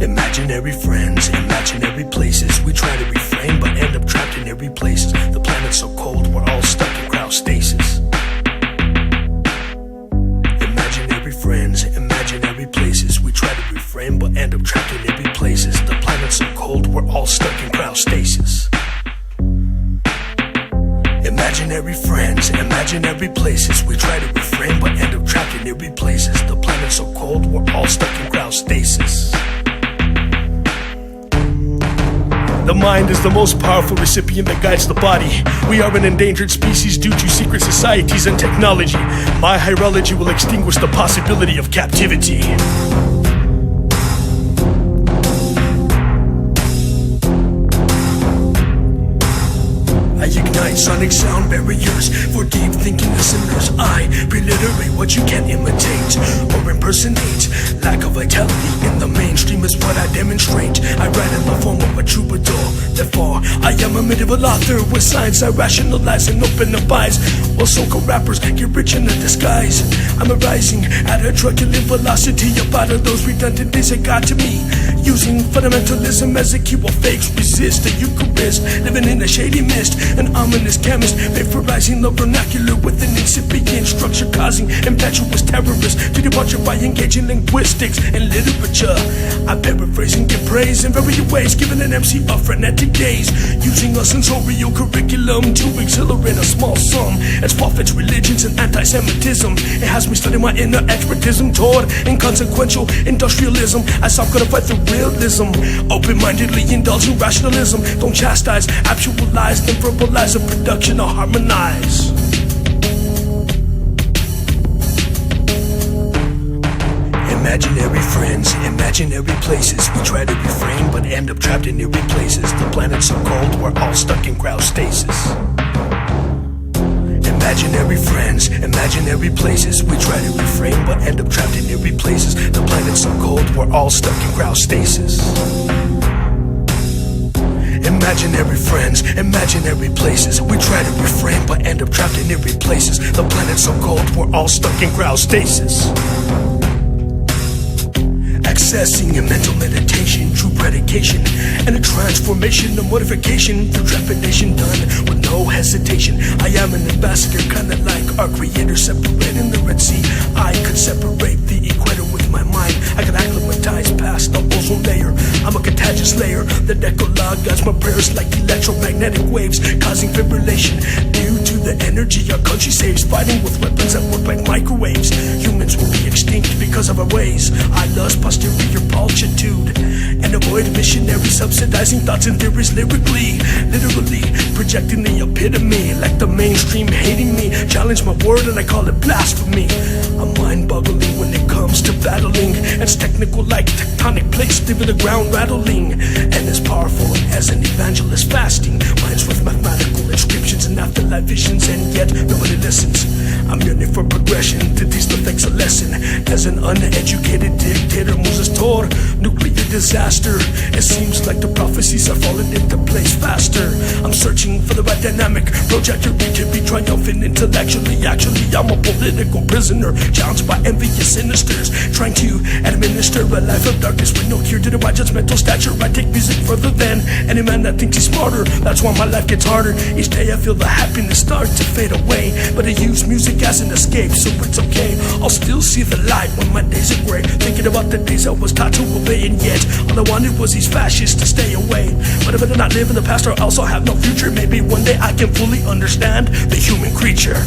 Imaginary friends, imaginary places. We try to refrain but end up trapped in every places. The planet's so cold we're all stuck in cryostasis. Imaginary friends, imaginary places. We try to refrain but end up trapped in every places. The planet's so cold we're all stuck in cryostasis. Imaginary friends, imaginary places. We try to refrain but end up trapped in every places. The planet's so cold we're all stuck in cryostasis. The mind is the most powerful recipient that guides the body. We are an endangered species due to secret societies and technology. My hierology will extinguish the possibility of captivity. I ignite sonic sound barriers for deep thinking listeners. I reliterate what you can't imitate or impersonate. Lack of vitality in the mainstream is what I demonstrate. I write in the form of a troubadour. Therefore, I am a medieval author. With science I rationalize and open up eyes, while so-called rappers get rich in a disguise. I'm arising at a truculent velocity up out of those redundant days that got to me. Using fundamentalism as a key while fakes resist the Eucharist. Living in a shady mist, an ominous chemist vaporizing the vernacular with an incipient structure, causing impetuous terrorists to departure by engaging linguistics and literature. I paraphrase and give praise in various ways, giving an MC a frenetic days, using a sensorial curriculum to exhilarate a small sum. It's forfeits religions and anti-Semitism. It has me studying my inner expertism toward inconsequential industrialism. I self-codify through realism, open-mindedly indulge in rationalism. Don't chastise, actualize, then verbalize a production or harmonize. Imaginary friends, imaginary places. We try to refrain but end up trapped in eerie places. The planet's so cold we're all stuck in cryostasis. Imaginary friends, imaginary places. We try to refrain but end up trapped in eerie places. The planet's so cold we're all stuck in cryostasis. Imaginary friends, imaginary places. We try to refrain but end up trapped in eerie places. The planet's so cold we're all stuck in cryostasis. Accessing a mental meditation, true predication, and a transformation, a modification through trepidation, done with no hesitation. I am an ambassador, kinda like our creator, separating the Red Sea. I could separate the equator with my mind. I could acclimatize past the ozone layer. I'm a contagious layer. The Decalogue guides my prayers like electromagnetic waves, causing fibrillation due to the energy our country saves, fighting with weapons that work like microwaves. Humans will be extinct because of our ways. I lust posterior pulchitude and avoid missionary subsidizing thoughts and theories lyrically, literally projecting the epitome like the mainstream hating me. Challenge my word and I call it blasphemy. I'm mind-boggling when it comes to battling. It's technical like tectonic plates, leaving the ground rattling, and as powerful as an evangelist fasting. Minds with mathematical inscriptions and afterlife visions, and yet nobody listens. I'm yearning for progression to teach the fakes a lesson. As an uneducated dictator moves us toward nuclear disaster, it seems like the prophecies are falling into place faster. I'm searching for the right dynamic trajectory to be triumphant intellectually. Actually, I'm a political prisoner, challenged by envious sinisters, trying to administer a life of darkness with no cure to the right judgmental stature. I take music further than any man that thinks he's smarter. That's why my life gets harder. Each day I feel the happiness start to fade away, but I use music as an escape, so it's okay. I'll still see the light when my days are gray, thinking about the days I was taught to obey, and yet all I wanted was these fascists to stay away. But I better not live in the past or else I'll have no future. Maybe one day I can fully understand the human creature.